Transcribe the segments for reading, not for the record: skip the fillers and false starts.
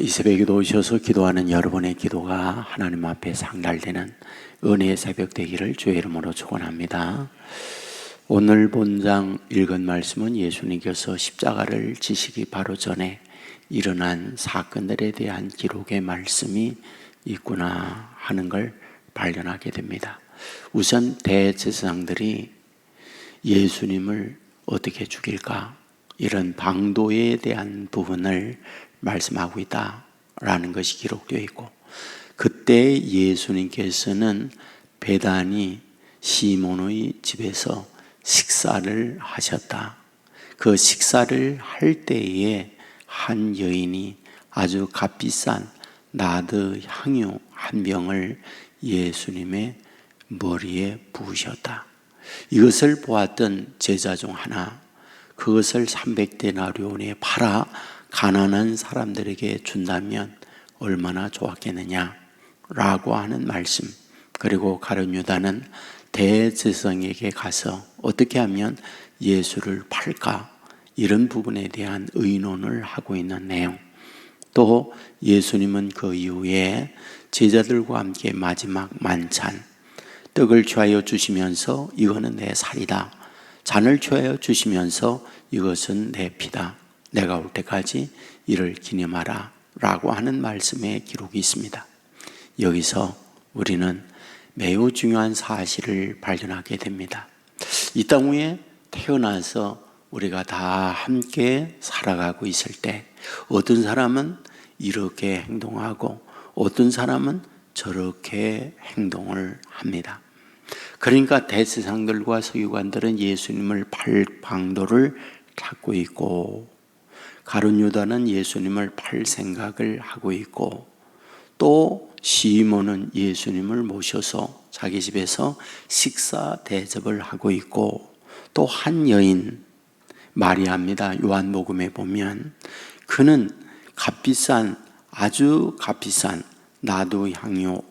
이 새벽에도 오셔서 기도하는 여러분의 기도가 하나님 앞에 상달되는 은혜의 새벽 되기를 주의 이름으로 축원합니다. 오늘 본장 읽은 말씀은 예수님께서 십자가를 지시기 바로 전에 일어난 사건들에 대한 기록의 말씀이 있구나 하는 걸 발견하게 됩니다. 우선 대제사장들이 예수님을 어떻게 죽일까, 이런 방도에 대한 부분을 말씀하고 있다라는 것이 기록되어 있고, 그때 예수님께서는 베다니 시몬의 집에서 식사를 하셨다. 그 식사를 할 때에 한 여인이 아주 값비싼 나드 향유 한 병을 예수님의 머리에 부으셨다. 이것을 보았던 제자 중 하나, 그것을 300데나리온에 팔아 가난한 사람들에게 준다면 얼마나 좋았겠느냐 라고 하는 말씀. 그리고 가룟 유다는 대제사장에게 가서 어떻게 하면 예수를 팔까, 이런 부분에 대한 의논을 하고 있는 내용. 또 예수님은 그 이후에 제자들과 함께 마지막 만찬, 떡을 취하여 주시면서 이거는 내 살이다, 잔을 취하여 주시면서 이것은 내 피다, 내가 올 때까지 이를 기념하라 라고 하는 말씀의 기록이 있습니다. 여기서 우리는 매우 중요한 사실을 발견하게 됩니다. 이 땅 위에 태어나서 우리가 다 함께 살아가고 있을 때 어떤 사람은 이렇게 행동하고 어떤 사람은 저렇게 행동을 합니다. 그러니까 대제사장들과 서기관들은 예수님을 팔 방도를 찾고 있고, 가룟 유다는 예수님을 팔 생각을 하고 있고, 또 시몬은 예수님을 모셔서 자기 집에서 식사 대접을 하고 있고, 또 한 여인 마리아입니다. 요한복음에 보면 그는 값비싼, 아주 값비싼 나두 향유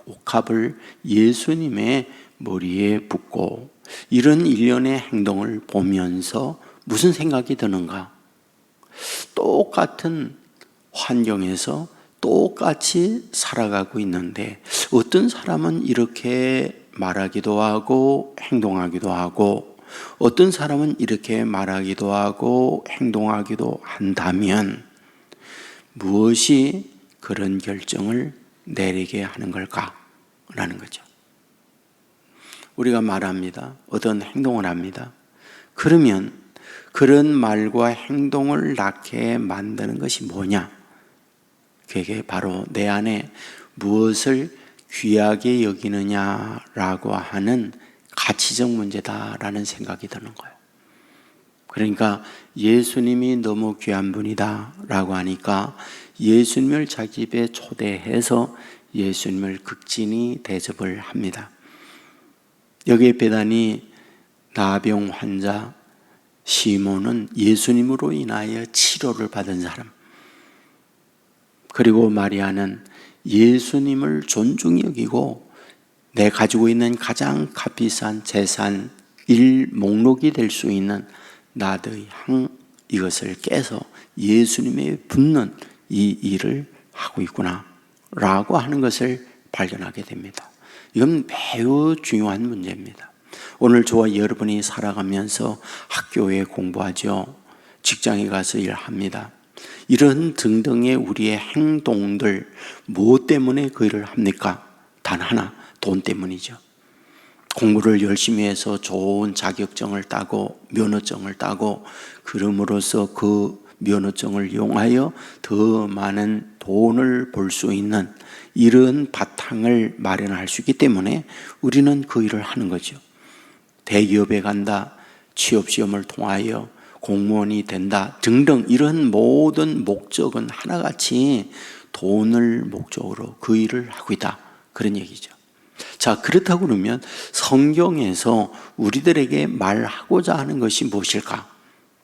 옥합을 예수님의 머리에 붓고, 이런 일련의 행동을 보면서 무슨 생각이 드는가? 똑같은 환경에서 똑같이 살아가고 있는데 어떤 사람은 이렇게 말하기도 하고 행동하기도 하고, 어떤 사람은 이렇게 말하기도 하고 행동하기도 한다면 무엇이 그런 결정을 내리게 하는 걸까? 라는 거죠. 우리가 말합니다. 어떤 행동을 합니다. 그러면 그런 말과 행동을 낳게 만드는 것이 뭐냐? 그게 바로 내 안에 무엇을 귀하게 여기느냐라고 하는 가치적 문제다라는 생각이 드는 거예요. 그러니까 예수님이 너무 귀한 분이다 라고 하니까 예수님을 자기 집에 초대해서 예수님을 극진히 대접을 합니다. 여기에 베다니 나병 환자 시몬은 예수님으로 인하여 치료를 받은 사람, 그리고 마리아는 예수님을 존중히 여기고 내 가지고 있는 가장 값비싼 재산 목록이 될 수 있는 나드 향, 이것을 깨서 예수님의 붓는 이 일을 하고 있구나 라고 하는 것을 발견하게 됩니다. 이건 매우 중요한 문제입니다. 오늘 저와 여러분이 살아가면서 학교에 공부하죠, 직장에 가서 일합니다. 이런 등등의 우리의 행동들, 무엇 때문에 그 일을 합니까? 단 하나, 돈 때문이죠. 공부를 열심히 해서 좋은 자격증을 따고 면허증을 따고, 그럼으로써 그 면허증을 이용하여 더 많은 돈을 벌 수 있는 이런 바탕을 마련할 수 있기 때문에 우리는 그 일을 하는 거죠. 대기업에 간다, 취업시험을 통하여 공무원이 된다 등등, 이런 모든 목적은 하나같이 돈을 목적으로 그 일을 하고 있다, 그런 얘기죠. 자, 그렇다고 그러면 성경에서 우리들에게 말하고자 하는 것이 무엇일까?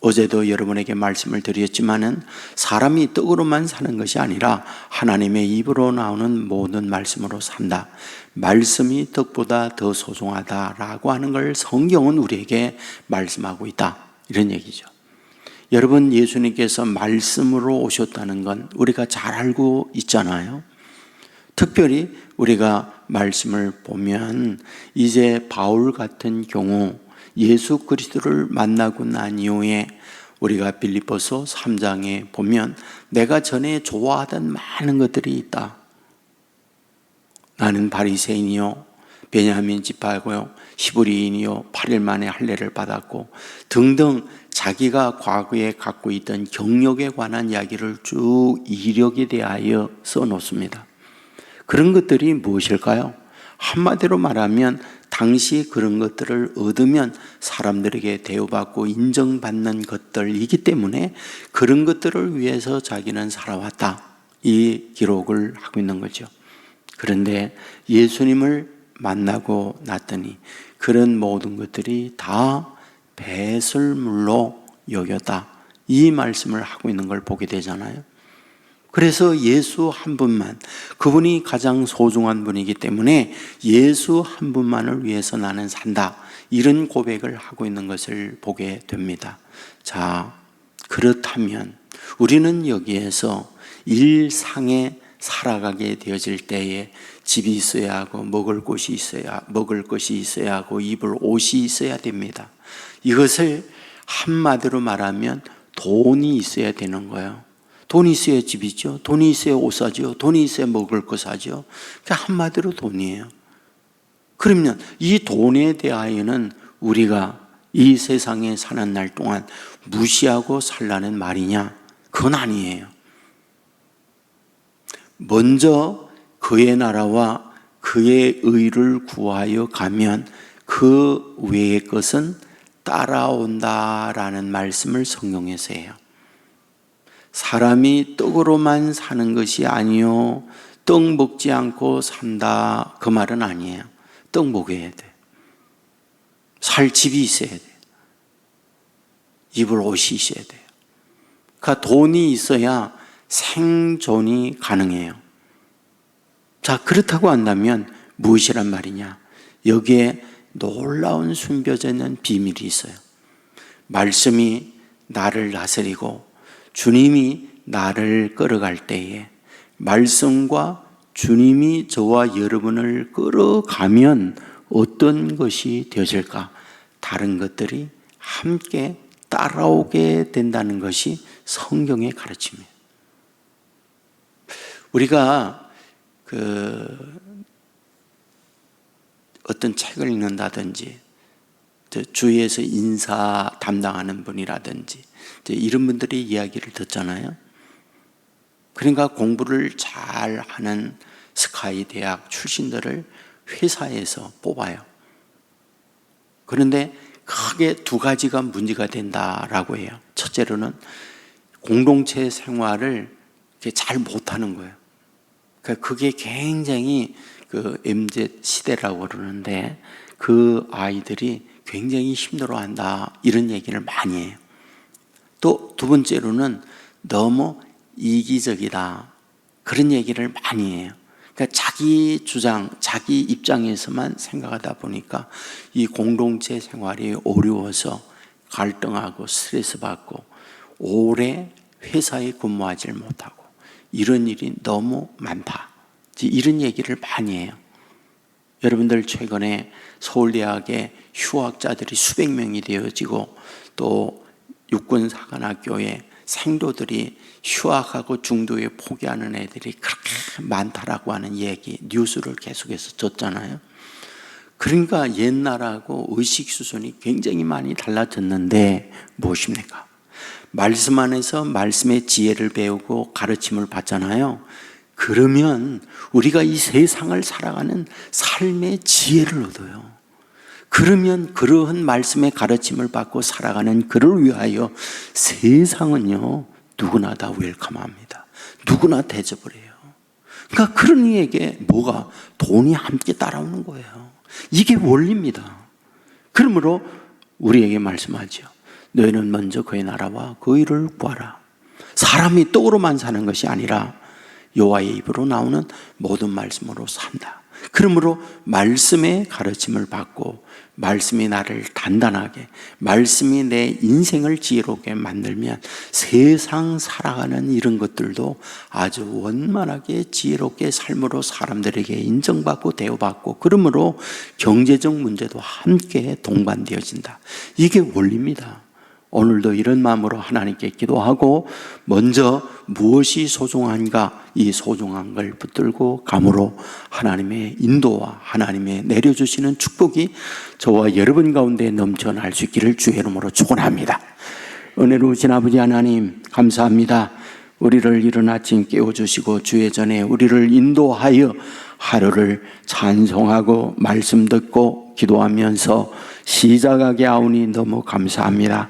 어제도 여러분에게 말씀을 드렸지만은 사람이 떡으로만 사는 것이 아니라 하나님의 입으로 나오는 모든 말씀으로 산다. 말씀이 떡보다 더 소중하다라고 하는 걸 성경은 우리에게 말씀하고 있다, 이런 얘기죠. 여러분, 예수님께서 말씀으로 오셨다는 건 우리가 잘 알고 있잖아요. 특별히 우리가 말씀을 보면 이제 바울 같은 경우 예수 그리스도를 만나고 난 이후에 우리가 빌립보서 3장에 보면 내가 전에 좋아하던 많은 것들이 있다. 나는 바리새인이요 베냐민 지파고요 히브리인이요 8일 만에 할례를 받았고 등등 자기가 과거에 갖고 있던 경력에 관한 이야기를 쭉 이력에 대하여 써놓습니다. 그런 것들이 무엇일까요? 한마디로 말하면 당시 그런 것들을 얻으면 사람들에게 대우받고 인정받는 것들이기 때문에 그런 것들을 위해서 자기는 살아왔다. 이 기록을 하고 있는 거죠. 그런데 예수님을 만나고 났더니 그런 모든 것들이 다 배설물로 여겼다. 이 말씀을 하고 있는 걸 보게 되잖아요. 그래서 예수 한 분만, 그분이 가장 소중한 분이기 때문에 예수 한 분만을 위해서 나는 산다. 이런 고백을 하고 있는 것을 보게 됩니다. 자, 그렇다면 우리는 여기에서 일상에 살아가게 되어질 때에 집이 있어야 하고 먹을 것이 있어야 하고 입을 옷이 있어야 됩니다. 이것을 한마디로 말하면 돈이 있어야 되는 거예요. 돈이 있어야 집이죠. 돈이 있어야 옷 사죠. 돈이 있어야 먹을 거 사죠. 그러니까 한마디로 돈이에요. 그러면 이 돈에 대하여는 우리가 이 세상에 사는 날 동안 무시하고 살라는 말이냐? 그건 아니에요. 먼저 그의 나라와 그의 의를 구하여 가면 그 외의 것은 따라온다라는 말씀을 성경에서 해요. 사람이 떡으로만 사는 것이 아니요 떡 먹지 않고 산다 그 말은 아니에요. 떡 먹어야 돼. 살 집이 있어야 돼. 입을 옷이 있어야 돼요. 그러니까 돈이 있어야 생존이 가능해요. 자, 그렇다고 한다면 무엇이란 말이냐? 여기에 놀라운 숨겨져 있는 비밀이 있어요. 말씀이 나를 다스리고 주님이 나를 끌어갈 때에 말씀과 주님이 저와 여러분을 끌어가면 어떤 것이 되어질까? 다른 것들이 함께 따라오게 된다는 것이 성경의 가르침이에요. 우리가 어떤 책을 읽는다든지 주위에서 인사 담당하는 분이라든지 이런 분들의 이야기를 듣잖아요. 그러니까 공부를 잘하는 스카이 대학 출신들을 회사에서 뽑아요. 그런데 크게 두 가지가 문제가 된다라고 해요. 첫째로는 공동체 생활을 잘 못하는 거예요. 그러니까 그게 굉장히 MZ 시대라고 그러는데 그 아이들이 굉장히 힘들어한다 이런 얘기를 많이 해요. 또 두 번째로는 너무 이기적이다 그런 얘기를 많이 해요. 그러니까 자기 주장, 자기 입장에서만 생각하다 보니까 이 공동체 생활이 어려워서 갈등하고 스트레스 받고 오래 회사에 근무하지 못하고 이런 일이 너무 많다. 이런 얘기를 많이 해요. 여러분들 최근에 서울대학에 휴학자들이 수백 명이 되어지고 또 육군사관학교에 생도들이 휴학하고 중도에 포기하는 애들이 그렇게 많다라고 하는 얘기 뉴스를 계속해서 줬잖아요. 그러니까 옛날하고 의식 수준이 굉장히 많이 달라졌는데 무엇입니까? 말씀 안에서 말씀의 지혜를 배우고 가르침을 받잖아요. 그러면 우리가 이 세상을 살아가는 삶의 지혜를 얻어요. 그러면 그러한 말씀의 가르침을 받고 살아가는 그를 위하여 세상은요 누구나 다 웰컴합니다. 누구나 대접을 해요. 그러니까 그런 이에게 뭐가 돈이 함께 따라오는 거예요. 이게 원리입니다. 그러므로 우리에게 말씀하죠. 너희는 먼저 그의 나라와 그 의를 구하라. 사람이 떡으로만 사는 것이 아니라 여호와의 입으로 나오는 모든 말씀으로 산다. 그러므로 말씀의 가르침을 받고 말씀이 나를 단단하게, 말씀이 내 인생을 지혜롭게 만들면 세상 살아가는 이런 것들도 아주 원만하게 지혜롭게 삶으로 사람들에게 인정받고 대우받고, 그러므로 경제적 문제도 함께 동반되어진다. 이게 원리입니다. 오늘도 이런 마음으로 하나님께 기도하고 먼저 무엇이 소중한가, 이 소중한 걸 붙들고 감으로 하나님의 인도와 하나님의 내려주시는 축복이 저와 여러분 가운데 넘쳐날 수 있기를 주의 이름으로 축원합니다. 은혜로우신 아버지 하나님 감사합니다. 우리를 이른 아침 깨워주시고 주의 전에 우리를 인도하여 하루를 찬송하고 말씀 듣고 기도하면서 시작하게 하오니 너무 감사합니다.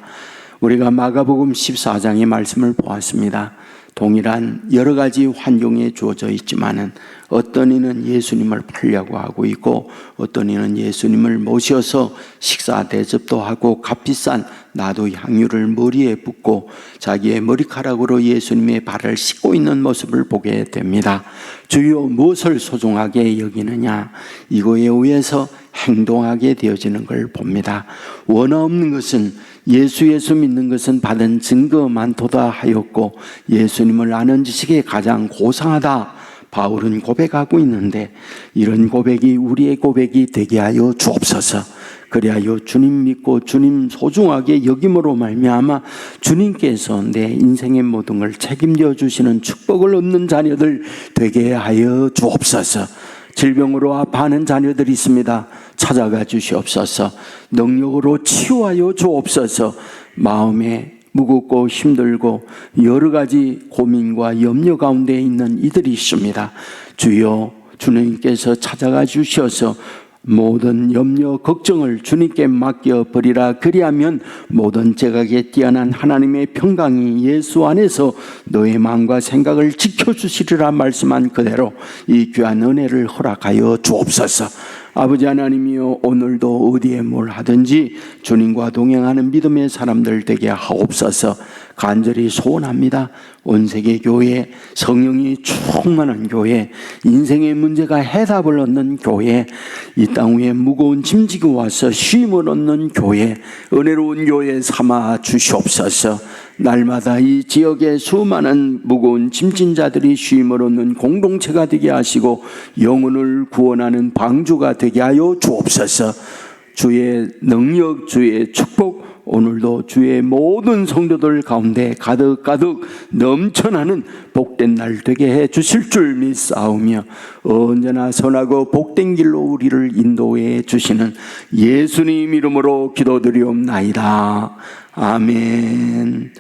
우리가 마가복음 14장의 말씀을 보았습니다. 동일한 여러 가지 환경에 주어져 있지만은 어떤 이는 예수님을 팔려고 하고 있고, 어떤 이는 예수님을 모셔서 식사 대접도 하고 값비싼 나도 향유를 머리에 붓고 자기의 머리카락으로 예수님의 발을 씻고 있는 모습을 보게 됩니다. 주여 무엇을 소중하게 여기느냐, 이거에 의해서 행동하게 되어지는 걸 봅니다. 원어 없는 것은 예수 믿는 것은 받은 증거만 도다 하였고 예수님을 아는 지식이 가장 고상하다, 바울은 고백하고 있는데 이런 고백이 우리의 고백이 되게 하여 주옵소서. 그리하여 주님 믿고 주님 소중하게 여김으로 말미암아 주님께서 내 인생의 모든 걸 책임져 주시는 축복을 얻는 자녀들 되게 하여 주옵소서. 질병으로 아파하는 자녀들이 있습니다. 찾아가 주시옵소서. 능력으로 치유하여 주옵소서. 마음에 무겁고 힘들고 여러 가지 고민과 염려 가운데 있는 이들이 있습니다. 주여, 주님께서 찾아가 주셔서 모든 염려 걱정을 주님께 맡겨버리라. 그리하면 모든 제각에 뛰어난 하나님의 평강이 예수 안에서 너의 마음과 생각을 지켜주시리라 말씀한 그대로 이 귀한 은혜를 허락하여 주옵소서. 아버지 하나님이여, 오늘도 어디에 뭘 하든지 주님과 동행하는 믿음의 사람들 되게 하옵소서. 간절히 소원합니다. 온 세계 교회, 성령이 충만한 교회, 인생의 문제가 해답을 얻는 교회, 이 땅 위에 무거운 짐 지고 와서 쉼을 얻는 교회, 은혜로운 교회 삼아 주시옵소서. 날마다 이 지역에 수많은 무거운 짐진 자들이 쉼을 얻는 공동체가 되게 하시고 영혼을 구원하는 방주가 되게 하여 주옵소서. 주의 능력, 주의 축복 오늘도 주의 모든 성도들 가운데 가득가득 넘쳐나는 복된 날 되게 해 주실 줄 믿사오며 언제나 선하고 복된 길로 우리를 인도해 주시는 예수님 이름으로 기도드리옵나이다. 아멘.